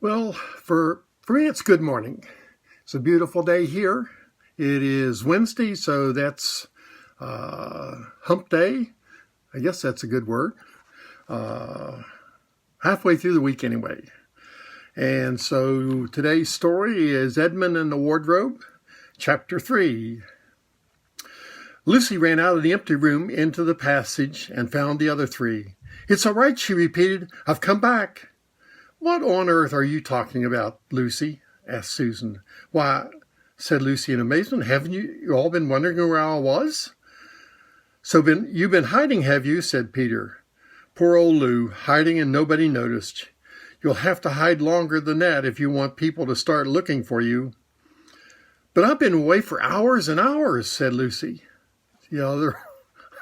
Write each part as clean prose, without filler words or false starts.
Well, for me, it's good morning. It's a beautiful day here. It is Wednesday, so that's hump day. I guess that's a good word. Uh, Halfway through the week anyway. And so today's story is Edmund and the Wardrobe, Chapter 3. Lucy ran out of the empty room into the passage and found the other three. "It's all right," she repeated. "I've come back." "What on earth are you talking about, Lucy?" asked Susan. "Why," said Lucy in amazement, "haven't you all been wondering where I was?" You've been hiding, have you?" said Peter. "Poor old Lou, hiding and nobody noticed. You'll have to hide longer than that if you want people to start looking for you." "But I've been away for hours and hours," said Lucy. The other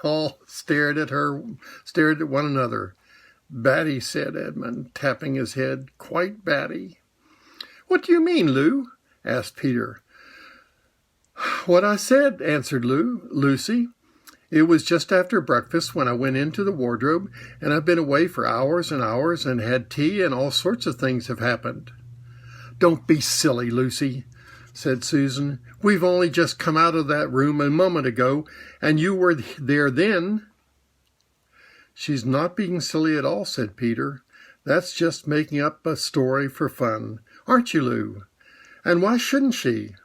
all stared at one another. "Batty," said Edmund, tapping his head, "quite batty." "What do you mean, Lou?" asked Peter. "What I said," answered Lucy. "It was just after breakfast when I went into the wardrobe, and I've been away for hours and hours and had tea, and all sorts of things have happened." "Don't be silly, Lucy," said Susan. "We've only just come out of that room a moment ago, and you were there then." "She's not being silly at all," said Peter. "That's just making up a story for fun. Aren't you, Lou? And why shouldn't she?"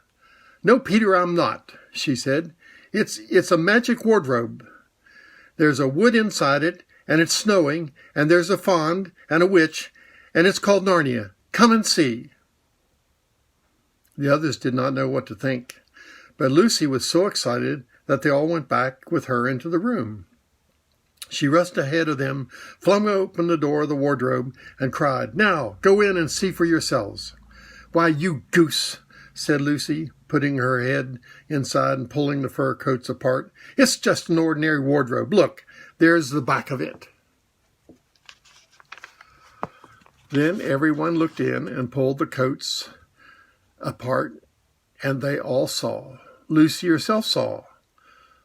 "No, Peter, I'm not," she said. It's a magic wardrobe. There's a wood inside it, and it's snowing, and there's a faun and a witch, and it's called Narnia. Come and see." The others did not know what to think, but Lucy was so excited that they all went back with her into the room. She rushed ahead of them, flung open the door of the wardrobe, and cried, "Now, go in and see for yourselves." "Why, you goose," said Lucy, putting her head inside and pulling the fur coats apart. "It's just an ordinary wardrobe. Look, there's the back of it." Then everyone looked in and pulled the coats apart, and they all saw, Lucy herself saw,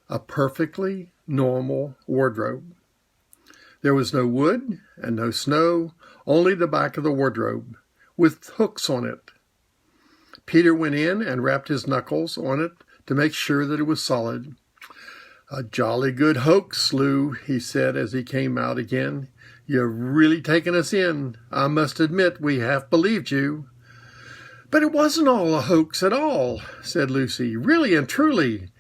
a perfectly normal wardrobe. There was no wood and no snow, only the back of the wardrobe, with hooks on it. Peter went in and rapped his knuckles on it to make sure that it was solid. "A jolly good hoax, Lou," he said as he came out again. "You've really taken us in. I must admit we half believed you." "But it wasn't all a hoax at all," said Lucy. "Really and truly.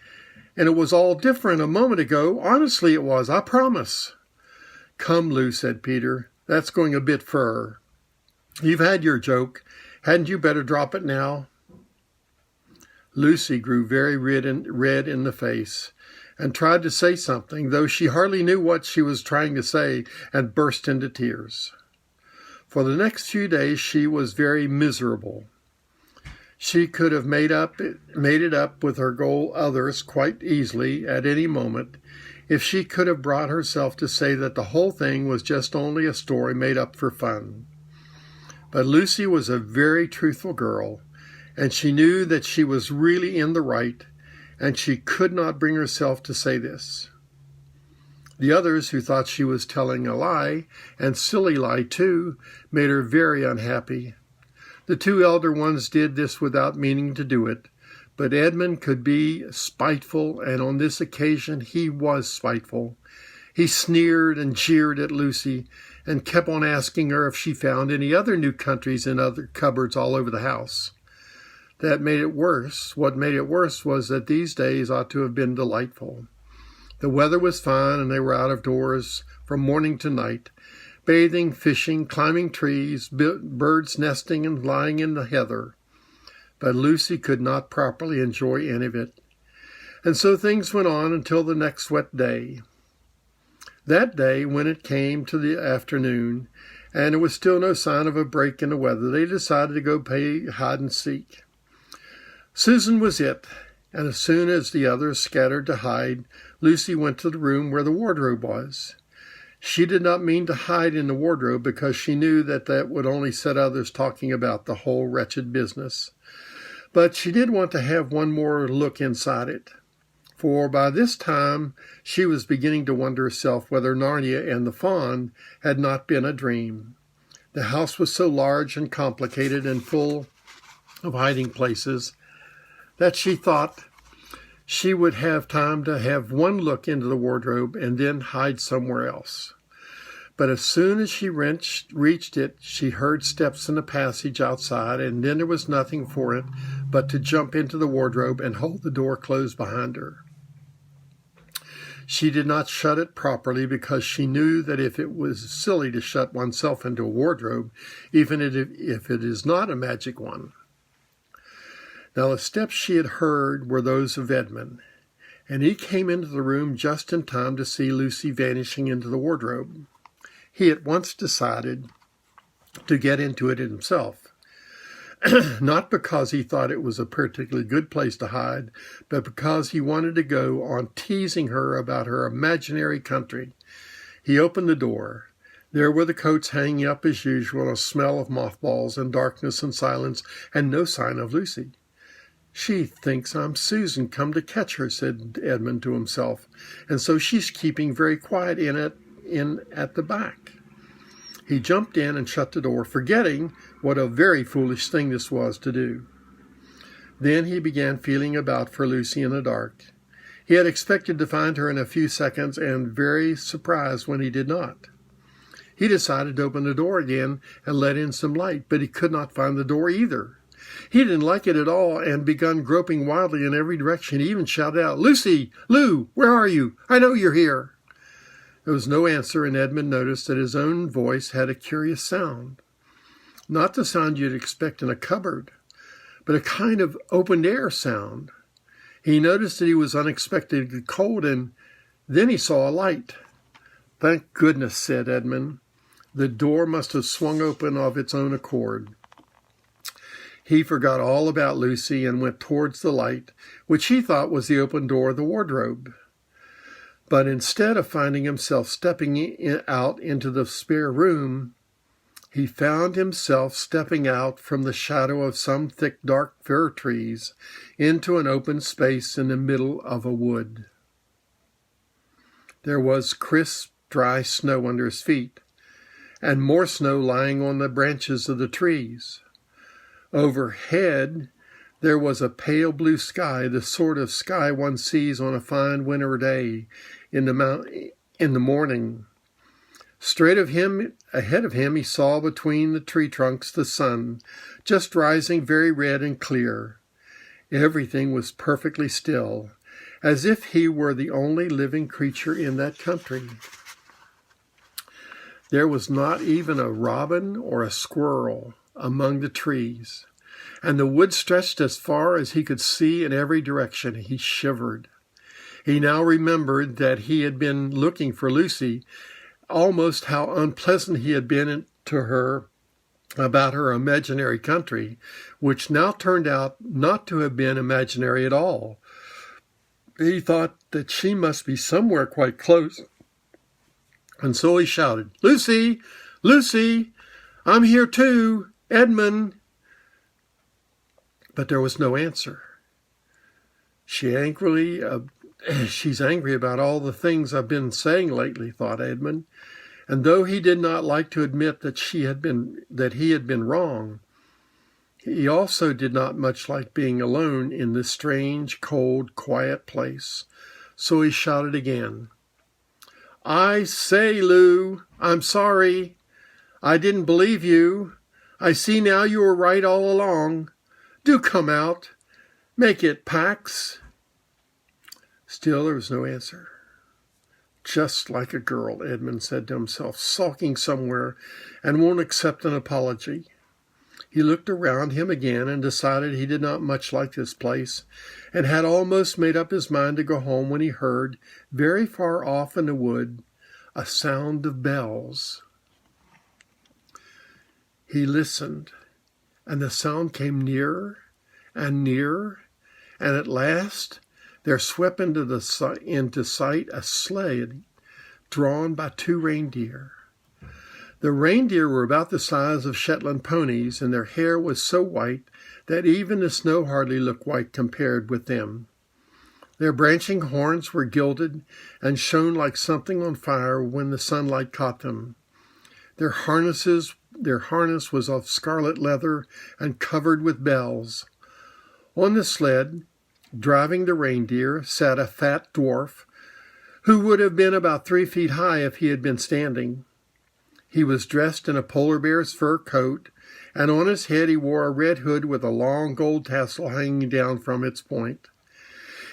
And it was all different a moment ago. Honestly it was, I promise." "Come, Lou," said Peter. "That's going a bit fur. You've had your joke. Hadn't you better drop it now?" Lucy grew very red in the face and tried to say something, though she hardly knew what she was trying to say, and burst into tears. For the next few days she was very miserable. She could have made it up with her others quite easily at any moment if she could have brought herself to say that the whole thing was just only a story made up for fun. But Lucy was a very truthful girl, and she knew that she was really in the right, and she could not bring herself to say this. The others, who thought she was telling a lie, and silly lie too, made her very unhappy. The two elder ones did this without meaning to do it, but Edmund could be spiteful, and on this occasion he was spiteful. He sneered and jeered at Lucy, and kept on asking her if she found any other new countries in other cupboards all over the house. That made it worse. What made it worse was that these days ought to have been delightful. The weather was fine, and they were out of doors from morning to night, bathing, fishing, climbing trees, birds nesting and lying in the heather. But Lucy could not properly enjoy any of it. And so things went on until the next wet day. That day, when it came to the afternoon, and there was still no sign of a break in the weather, they decided to go play hide and seek. Susan was it, and as soon as the others scattered to hide, Lucy went to the room where the wardrobe was. She did not mean to hide in the wardrobe because she knew that would only set others talking about the whole wretched business. But she did want to have one more look inside it, for by this time she was beginning to wonder herself whether Narnia and the faun had not been a dream. The house was so large and complicated and full of hiding places that she thought she would have time to have one look into the wardrobe and then hide somewhere else. But as soon as she reached it, she heard steps in the passage outside, and then there was nothing for it but to jump into the wardrobe and hold the door closed behind her. She did not shut it properly because she knew that if it was silly to shut oneself into a wardrobe, even if it is not a magic one. Now the steps she had heard were those of Edmund, and he came into the room just in time to see Lucy vanishing into the wardrobe. He at once decided to get into it himself, not because he thought it was a particularly good place to hide, but because he wanted to go on teasing her about her imaginary country. He opened the door. There were the coats hanging up as usual, a smell of mothballs and darkness and silence, and no sign of Lucy. "She thinks I'm Susan come to catch her," said Edmund to himself, "and so she's keeping very quiet in at the back." He jumped in and shut the door, forgetting what a very foolish thing this was to do. Then he began feeling about for Lucy in the dark. He had expected to find her in a few seconds and very surprised when he did not. He decided to open the door again and let in some light, but he could not find the door either. He didn't like it at all and began groping wildly in every direction. He even shouted out, "Lucy! Lou! Where are you? I know you're here!" There was no answer, and Edmund noticed that his own voice had a curious sound. Not the sound you'd expect in a cupboard, but a kind of open-air sound. He noticed that he was unexpectedly cold, and then he saw a light. "Thank goodness," said Edmund. "The door must have swung open of its own accord." He forgot all about Lucy and went towards the light, which he thought was the open door of the wardrobe. But instead of finding himself stepping out into the spare room, he found himself stepping out from the shadow of some thick, dark fir trees into an open space in the middle of a wood. There was crisp, dry snow under his feet, and more snow lying on the branches of the trees. Overhead, there was a pale blue sky, the sort of sky one sees on a fine winter day in the morning. Straight ahead of him, he saw between the tree trunks the sun, just rising very red and clear. Everything was perfectly still, as if he were the only living creature in that country. There was not even a robin or a squirrel among the trees, and the wood stretched as far as he could see in every direction. He shivered. He now remembered that he had been looking for Lucy, almost how unpleasant he had been to her about her imaginary country, which now turned out not to have been imaginary at all. He thought that she must be somewhere quite close, and so he shouted, "Lucy! Lucy! I'm here too! Edmund!" But there was no answer. She's angry about all the things I've been saying lately, thought Edmund, and though he did not like to admit that he had been wrong, he also did not much like being alone in this strange, cold, quiet place. So he shouted again, "I say, Lou, I'm sorry. I didn't believe you. I see now you were right all along. Do come out. Make it Pax." Still there was no answer. "Just like a girl," Edmund said to himself, "sulking somewhere and won't accept an apology." He looked around him again and decided he did not much like this place, and had almost made up his mind to go home when he heard, very far off in the wood, a sound of bells. He listened, and the sound came nearer and nearer, and at last there swept into sight a sleigh drawn by 2 reindeer. The reindeer were about the size of Shetland ponies, and their hair was so white that even the snow hardly looked white compared with them. Their branching horns were gilded and shone like something on fire when the sunlight caught them. Their harnesses Their harness was of scarlet leather and covered with bells. On the sled, driving the reindeer, sat a fat dwarf who would have been about 3 feet high if he had been standing. He was dressed in a polar bear's fur coat, and on his head he wore a red hood with a long gold tassel hanging down from its point.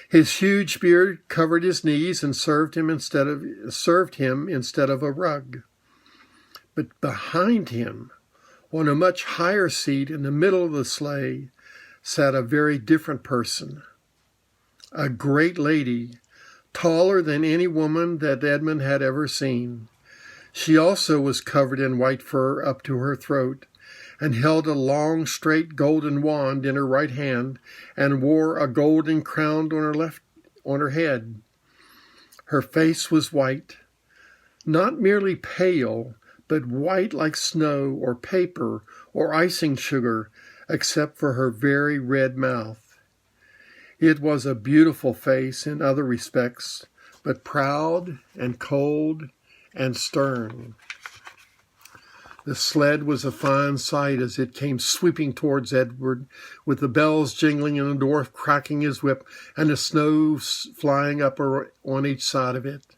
His huge beard covered his knees and served him instead of a rug. But behind him, on a much higher seat in the middle of the sleigh, sat a very different person. A great lady, taller than any woman that Edmund had ever seen. She also was covered in white fur up to her throat, and held a long, straight golden wand in her right hand, and wore a golden crown on her head. Her face was white, not merely pale, but white like snow or paper or icing sugar, except for her very red mouth. It was a beautiful face in other respects, but proud and cold and stern. The sled was a fine sight as it came sweeping towards Edward, with the bells jingling and the dwarf cracking his whip and the snow flying up on each side of it.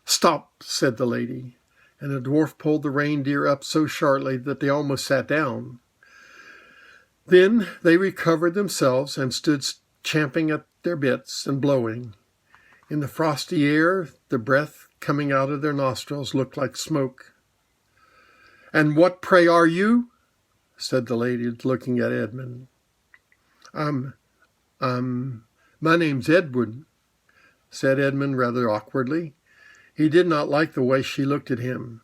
"Stop," said the lady, and the dwarf pulled the reindeer up so sharply that they almost sat down. Then they recovered themselves and stood champing at their bits and blowing. In the frosty air, the breath coming out of their nostrils looked like smoke. "And what, pray, are you?" said the lady, looking at Edmund. My name's Edward," said Edmund rather awkwardly. He did not like the way she looked at him.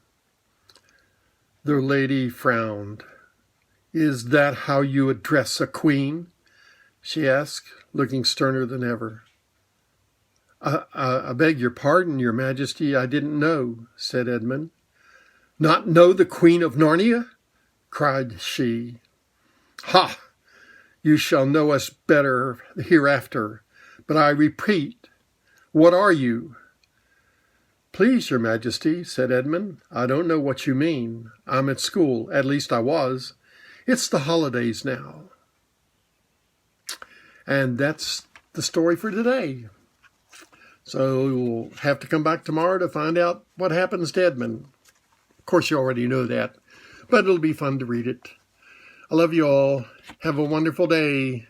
The lady frowned. "Is that how you address a queen?" she asked, looking sterner than ever. I beg your pardon, your majesty, I didn't know," said Edmund. "Not know the Queen of Narnia?" cried she. "Ha! You shall know us better hereafter. But I repeat, what are you?" "Please, your majesty," said Edmund, "I don't know what you mean. I'm at school, at least I was. It's the holidays now." And that's the story for today. So we'll have to come back tomorrow to find out what happens to Edmund. Of course, you already know that, but it'll be fun to read it. I love you all. Have a wonderful day.